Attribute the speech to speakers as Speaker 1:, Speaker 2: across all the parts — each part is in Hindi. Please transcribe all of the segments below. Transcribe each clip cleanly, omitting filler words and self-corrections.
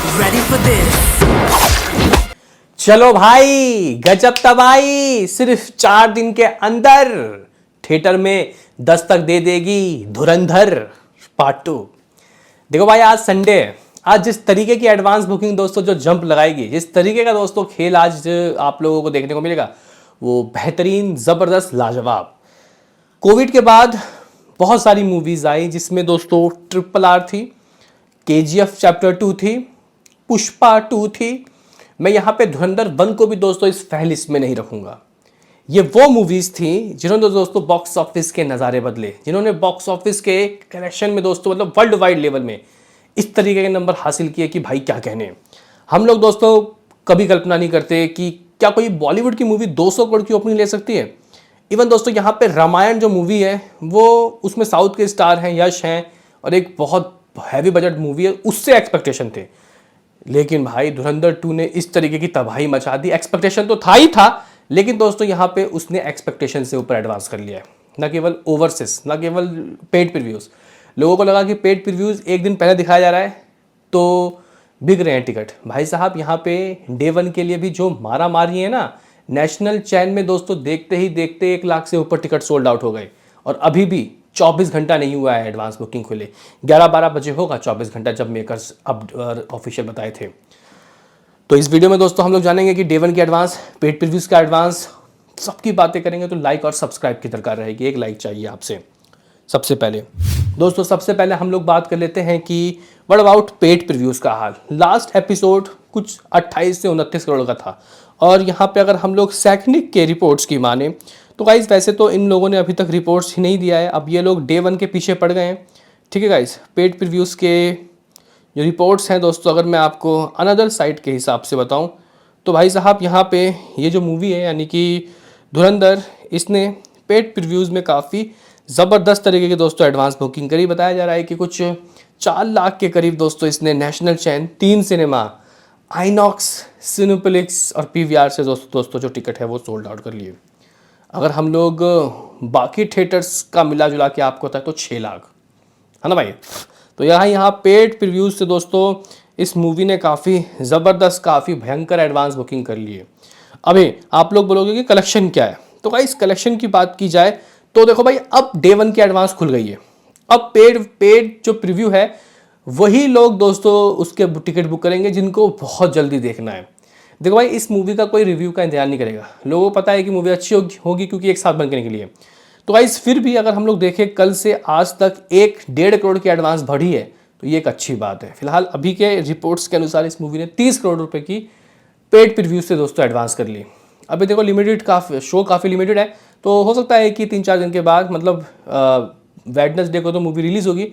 Speaker 1: Ready for this?
Speaker 2: चलो भाई, गजब तबाही सिर्फ 4 दिन के अंदर थिएटर में दस्तक दे देगी धुरंधर पार्ट 2। देखो भाई, आज संडे है। आज जिस तरीके की एडवांस बुकिंग दोस्तों जो जंप लगाएगी, जिस तरीके का दोस्तों खेल आज आप लोगों को देखने को मिलेगा, वो बेहतरीन, जबरदस्त, लाजवाब। कोविड के बाद बहुत सारी मूवीज आई जिसमें दोस्तों RRR थी, KGF चैप्टर 2 थी, पुष्पा 2 थी। मैं यहाँ पे धुरंधर 1 को भी दोस्तों इस फहरिस्त में नहीं रखूंगा। ये वो मूवीज थी जिन्होंने दोस्तों बॉक्स ऑफिस के नज़ारे बदले, जिन्होंने बॉक्स ऑफिस के कलेक्शन में दोस्तों मतलब वर्ल्ड वाइड लेवल में इस तरीके के नंबर हासिल किए कि भाई क्या कहने। हम लोग दोस्तों कभी कल्पना नहीं करते कि क्या कोई बॉलीवुड की मूवी 200 करोड़ की ओपनिंग ले सकती है। इवन दोस्तों यहाँ पे रामायण जो मूवी है वो, उसमें साउथ के स्टार हैं, यश हैं, और एक बहुत हैवी बजट मूवी है, उससे एक्सपेक्टेशन थे। लेकिन भाई धुरंधर 2 ने इस तरीके की तबाही मचा दी। एक्सपेक्टेशन तो था ही था, लेकिन दोस्तों यहाँ पे उसने एक्सपेक्टेशन से ऊपर एडवांस कर लिया है। न केवल ओवरसीज, न केवल पेड प्रीव्यूज। लोगों को लगा कि पेड प्रीव्यूज एक दिन पहले दिखाया जा रहा है तो बिक रहे हैं टिकट। भाई साहब, यहाँ पे डे 1 के लिए भी जो मारा मारी है ना, नेशनल चैन में दोस्तों देखते ही देखते 1 लाख से ऊपर टिकट सोल्ड आउट हो गए। और अभी भी 24 घंटा नहीं हुआ है एडवांस बुकिंग खुले। 11-12 बजे होगा 24 घंटा, जब मेकर्स अब ऑफिशियल बताए थे। तो इस वीडियो में दोस्तों हम लोग जानेंगे कि डे 1 की एडवांस, पेड प्रीव्यूज का एडवांस, सबकी बातें करेंगे। तो लाइक और सब्सक्राइब की दरकार रहेगी, एक लाइक चाहिए आपसे। सबसे पहले दोस्तों, सबसे पहले हम लोग बात कर लेते हैं कि व्हाट अबाउट पेड प्रीव्यूज का हाल। लास्ट एपिसोड कुछ 28 से 29 करोड़ का था, और यहाँ पे अगर हम लोग सैकनिक के रिपोर्ट्स की माने तो गाइज वैसे तो इन लोगों ने अभी तक रिपोर्ट्स ही नहीं दिया है। अब ये लोग डे 1 के पीछे पड़ गए हैं। ठीक है गाइज, पेड प्रीव्यूज के जो रिपोर्ट्स हैं दोस्तों, अगर मैं आपको अनदर साइट के हिसाब से बताऊं तो भाई साहब यहाँ पे ये जो मूवी है यानी कि धुरंधर, इसने पेड प्रीव्यूज में काफ़ी ज़बरदस्त तरीके के दोस्तों एडवांस बुकिंग करी। बताया जा रहा है कि कुछ 4 लाख के करीब दोस्तों इसने नेशनल चैन 3 सिनेमा, आइनॉक्स, सिनेप्लेक्स और PVR से दोस्तों जो टिकट है वो सोल्ड आउट कर लिए। अगर हम लोग बाकी थिएटर्स का मिला जुला के आपको होता है तो 6 लाख, है ना भाई। तो यहाँ पेड प्रीव्यूज से दोस्तों इस मूवी ने काफ़ी ज़बरदस्त, काफ़ी भयंकर एडवांस बुकिंग कर ली है। अभी आप लोग बोलोगे कि कलेक्शन क्या है, तो भाई इस कलेक्शन की बात की जाए तो देखो भाई, अब डे 1 की एडवांस खुल गई है। अब पेड जो प्रीव्यू है वही लोग दोस्तों उसके टिकट बुक करेंगे जिनको बहुत जल्दी देखना है। देखो भाई, इस मूवी का कोई रिव्यू का इंतजार नहीं करेगा। लोगों को पता है कि मूवी अच्छी होगी क्योंकि एक साथ बन के निकली है। तो गाइस फिर भी अगर हम लोग देखें कल से आज तक 1-1.5 करोड़ की एडवांस बढ़ी है, तो ये एक अच्छी बात है। फिलहाल अभी के रिपोर्ट्स के अनुसार इस मूवी ने 30 करोड़ रुपए की पेड प्रीव्यू से दोस्तों एडवांस कर ली। अभी देखो लिमिटेड शो काफ़ी लिमिटेड है, तो हो सकता है कि 3-4 दिन के बाद, मतलब वेडनेसडे को तो मूवी रिलीज़ होगी,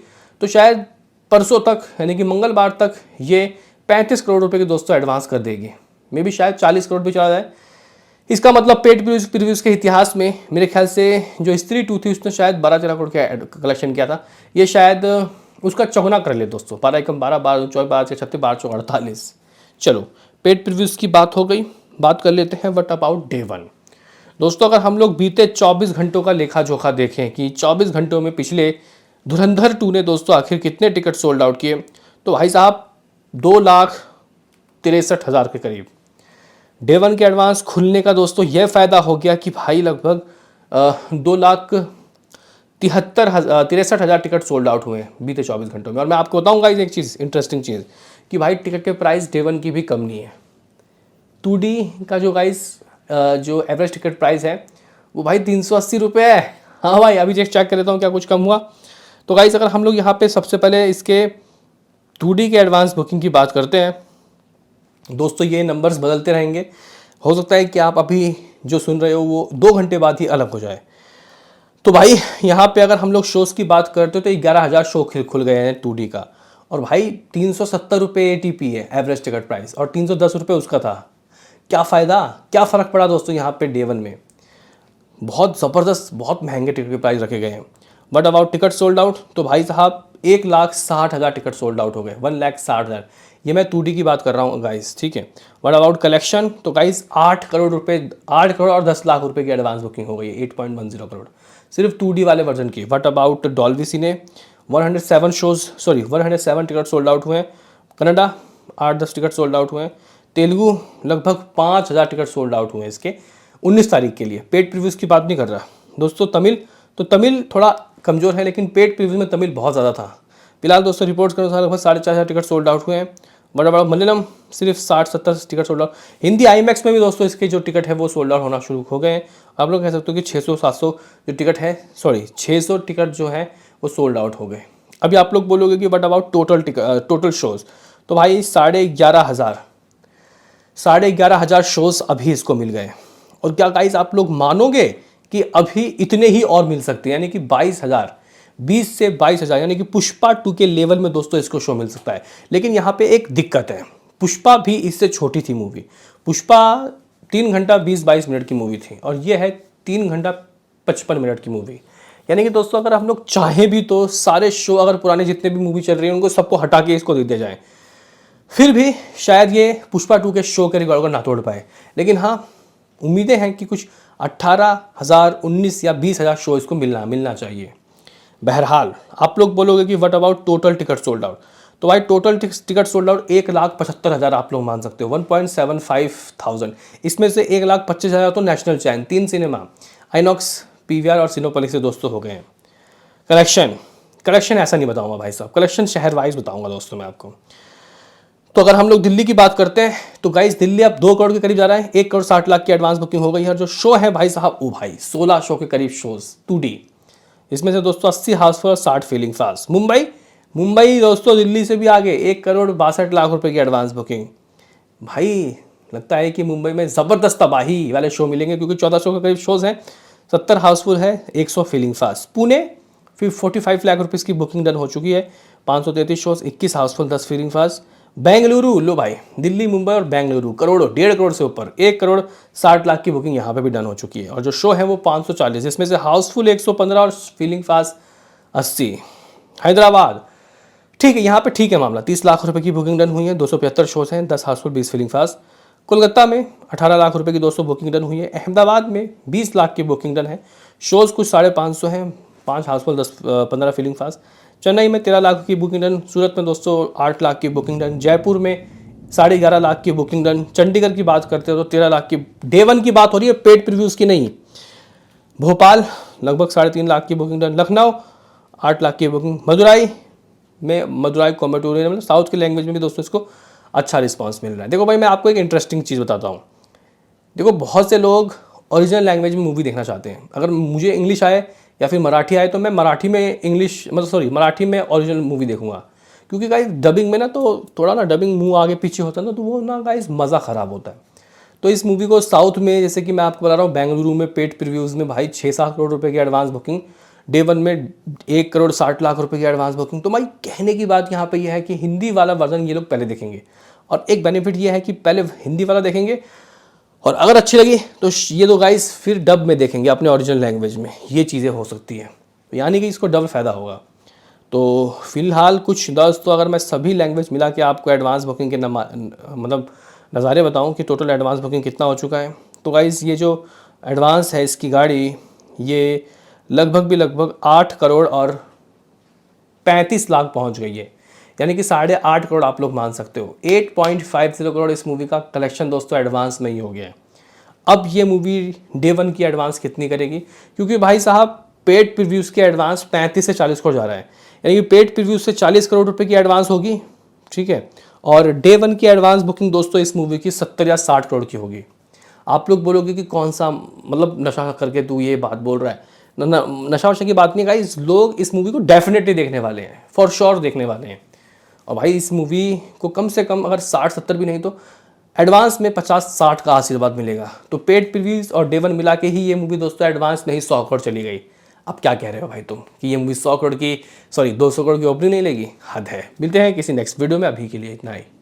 Speaker 2: तो शायद परसों तक यानी कि मंगलवार तक ये 35 करोड़ रुपए की दोस्तों एडवांस कर देगी। मे भी शायद 40 करोड़ भी चला जाए। इसका मतलब पेड प्रीव्यूज के इतिहास में मेरे ख्याल से जो स्त्री 2 थी उसने शायद 12-13 करोड़ का कलेक्शन किया था। ये शायद उसका चौगुना कर ले दोस्तों। 12 एकम 12, 12 24, 12 से 36, 12 चौक 48। चलो, पेड प्रीव्यूज की बात हो गई। बात कर लेते हैं व्हाट अबाउट डे 1। दोस्तों अगर हम लोग बीते 24 घंटों का लेखा जोखा देखें कि 24 घंटों में पिछले धुरंधर 2 ने दोस्तों आखिर कितने टिकट सोल्ड आउट किए, तो भाई साहब 2,63,000 के करीब। डे 1 के एडवांस खुलने का दोस्तों यह फ़ायदा हो गया कि भाई लगभग 2,63,000 टिकट सोल्ड आउट हुए हैं बीते 24 घंटों में। और मैं आपको बताऊंगा एक चीज़, इंटरेस्टिंग चीज़, कि भाई टिकट के प्राइस डे 1 की भी कम नहीं है। 2D का जो गाइस जो एवरेज टिकट प्राइस है वो भाई 380 रुपये है। हाँ भाई, अभी चेक कर लेता हूँ क्या कुछ कम हुआ। तो गाइस अगर हम लोग यहाँ पे सबसे पहले इसके 2D के एडवांस बुकिंग की बात करते हैं दोस्तों, ये नंबर्स बदलते रहेंगे। हो सकता है कि आप अभी जो सुन रहे हो वो 2 घंटे बाद ही अलग हो जाए। तो भाई यहाँ पे अगर हम लोग शोज़ की बात करते हो तो 11,000 शो खुल गए हैं 2D का, और भाई 370 रुपये ATP है एवरेज टिकट प्राइस, और 310 रुपये उसका था। क्या फ़ायदा, क्या फ़र्क पड़ा दोस्तों यहाँ पे डे 1 में। बहुत ज़बरदस्त, बहुत महंगे टिकट के प्राइस रखे गए हैं। But about ticket sold out, तो भाई साहब 1,60,000 टिकट सोल्ड आउट हो गए। 1,60,000, ये मैं 2D की बात कर रहा हूँ गाइस, ठीक है। बट अबाउट कलेक्शन, तो गाइस 8 करोड़ रुपये, 8 करोड़ और 10 लाख रुपए की एडवांस बुकिंग हो गई है, 8.10 करोड़ सिर्फ 2D वाले वर्जन की। But about Dolby cine 107 ticket sold out हुए हैं। कनाडा 8-10 टिकट सोल्ड आउट हुए हैं। तेलुगु लगभग 5,000 टिकट सोल्ड आउट हुए हैं इसके 19 तारीख के लिए। पेड प्रीव्यूज़ की बात नहीं कर रहा दोस्तों। तमिल थोड़ा कमज़ोर है, लेकिन पेड प्रीव्यूज़ में तमिल बहुत ज़्यादा था। फिलहाल दोस्तों रिपोर्ट्स के अनुसार लगभग 4,500 टिकट सोल्ड आउट हुए हैं। बड़ा बड़ा मलयालम सिर्फ 60-70 ticket sold out. Hindi IMAX में भी दोस्तों इसके जो टिकट है वो सोल्ड आउट होना शुरू हो गए हैं। आप लोग कह सकते हो कि 600-700 जो टिकट है, 600 टिकट जो है वो सोल्ड आउट हो गए। अभी आप लोग बोलोगे कि बट अबाउट टोटल शोज़, तो भाई 11,500 शोज़ अभी इसको मिल गए। और क्या गाइस आप लोग मानोगे कि अभी इतने ही और मिल सकते हैं, यानी कि 20 से 22,000, यानी कि पुष्पा 2 के लेवल में दोस्तों इसको शो मिल सकता है। लेकिन यहाँ पे एक दिक्कत है, पुष्पा भी इससे छोटी थी मूवी। पुष्पा 3 घंटा 20-22 मिनट की मूवी थी और ये है 3 घंटा 55 मिनट की मूवी। यानी कि दोस्तों अगर हम लोग चाहें भी तो सारे शो, अगर पुराने जितने भी मूवी चल रही हैं उनको सबको हटा के इसको दे दिया जाए, फिर भी शायद ये पुष्पा 2 के शो के रिकॉर्ड को ना तोड़ पाए। लेकिन हाँ, उम्मीदें हैं कि कुछ 18,000, 19 या 20,000 शो इसको मिलना चाहिए। बहरहाल आप लोग बोलोगे कि what about total ticket sold out, तो भाई टोटल टिकट सोल्ड आउट 1,75,000 आप लोग मान सकते हो, 1.75,000। इसमें से 1,25,000 तो नेशनल चैन 3 सिनेमा आइनॉक्स, PVR और सिनेपोलिस से दोस्तों हो गए हैं। कलेक्शन ऐसा नहीं बताऊंगा भाई साहब, कलेक्शन शहर वाइज बताऊंगा दोस्तों मैं आपको। तो अगर हम लोग दिल्ली की बात करते हैं तो गाइस दिल्ली अब 2 करोड़ के करीब जा रहा है। 1 करोड़ 60 लाख की एडवांस बुकिंग हो गई है। और जो शो है भाई साहब, ओ भाई 16 शो के करीब शोज 2D, इसमें से दोस्तों 80 हाउसफुल और 60 फीलिंग फास्ट। मुंबई दोस्तों दिल्ली से भी आगे, 1 करोड़ 62 लाख रुपए की एडवांस बुकिंग। भाई लगता है कि मुंबई में ज़बरदस्त तबाही वाले शो मिलेंगे, क्योंकि 14 शो के करीब शोज हैं, 70 हाउसफुल है, 100 फीलिंग फास्ट। पुणे फिर 45 लाख रुपीज़ की बुकिंग डन हो चुकी है, 533 shows, 21 housefull, 10 filling fast. Bengaluru लो भाई, दिल्ली, मुंबई और बेंगलुरु 1.5 करोड़ से ऊपर, 1 करोड़ 60 लाख की बुकिंग यहाँ पे भी डन हो चुकी है। और जो शो है वो 540, इसमें से हाउसफुल 115 और फीलिंग फास्ट 80। हैदराबाद ठीक है, यहाँ पे ठीक है मामला, 30 लाख रुपए की बुकिंग डन हुई है, 275 शोज हैं, 10 हाउसफुल, 20 फीलिंग फास्ट। कोलकाता में 18 लाख रुपए की दोस्तों बुकिंग डन हुई है। अहमदाबाद में 20 लाख की बुकिंग डन है, शोज कुछ 550 हैं, 5 हाउसफुल, 15 फीलिंग फास्ट। चेन्नई में 13 लाख की बुकिंग डन, सूरत में दोस्तों 8 लाख की बुकिंग डन, जयपुर में 11.5 लाख की बुकिंग डन, चंडीगढ़ की बात करते हो तो 13 लाख की। डे 1 की बात हो रही है, पेड प्रीव्यूज़ की नहीं। भोपाल लगभग 3.5 लाख की बुकिंग डन, लखनऊ 8 लाख की बुकिंग, मदुराई कोयम्बटूर मतलब साउथ की लैंग्वेज में भी दोस्तों इसको अच्छा रिस्पांस मिल रहा है। देखो भाई मैं आपको एक इंटरेस्टिंग चीज़ बताता हूँ। देखो बहुत से लोग ओरिजिनल लैंग्वेज में मूवी देखना चाहते हैं। अगर मुझे इंग्लिश आए या फिर मराठी आए तो मैं मराठी में ओरिजिनल मूवी देखूंगा, क्योंकि गाइस डबिंग में ना तो थोड़ा ना डबिंग मुंह आगे पीछे होता है ना, तो वो ना गाइस मज़ा ख़राब होता है। तो इस मूवी को साउथ में, जैसे कि मैं आपको बता रहा हूँ, बेंगलुरु में पेड प्रीव्यूज़ में भाई 6-7 करोड़ रुपए की एडवांस बुकिंग, डे 1 में 1 करोड़ 60 लाख रुपए की एडवांस बुकिंग। तो भाई कहने की बात यहाँ पे यह है कि हिंदी वाला वर्जन ये लोग पहले देखेंगे, और एक बेनिफिट ये है कि पहले हिंदी वाला देखेंगे और अगर अच्छी लगी तो ये दो गाइस फिर डब में देखेंगे अपने ओरिजिनल लैंग्वेज में। ये चीज़ें हो सकती हैं, यानी कि इसको डबल फ़ायदा होगा। तो फिलहाल कुछ दोस्तों अगर मैं सभी लैंग्वेज मिला के आपको एडवांस बुकिंग के मतलब नज़ारे बताऊं कि टोटल एडवांस बुकिंग कितना हो चुका है, तो गाइस ये जो एडवांस है इसकी गाड़ी, ये लगभग 8 करोड़ और 35 लाख पहुंच गई है, यानी कि 8.5 करोड़ आप लोग मान सकते हो। 8.50 करोड़ इस मूवी का कलेक्शन दोस्तों एडवांस में ही हो गया है। अब ये मूवी डे 1 की एडवांस कितनी करेगी, क्योंकि भाई साहब पेड प्रीव्यूज़ के एडवांस 35 से 40 करोड़ जा रहा है, यानी कि पेड प्रीव्यूज़ से 40 करोड़ रुपए की एडवांस होगी, ठीक है। और डे 1 की एडवांस बुकिंग दोस्तों इस मूवी की 70 या 60 करोड़ की होगी। आप लोग बोलोगे कि कौन सा मतलब नशा करके तू ये बात बोल रहा है। नशा वशा की बात नहीं गाइस, लोग इस मूवी को डेफिनेटली देखने वाले हैं, फॉर श्योर देखने वाले हैं। और भाई इस मूवी को कम से कम अगर 60-70 भी नहीं तो एडवांस में 50-60 का आशीर्वाद मिलेगा। तो पेड प्रीव्यूज और डे 1 मिला के ही ये मूवी दोस्तों एडवांस में ही 100 करोड़ चली गई। अब क्या कह रहे हो भाई तुम कि ये मूवी 200 करोड़ की ओपनिंग नहीं लेगी? हद है। मिलते हैं किसी नेक्स्ट वीडियो में, अभी के लिए इतना ही।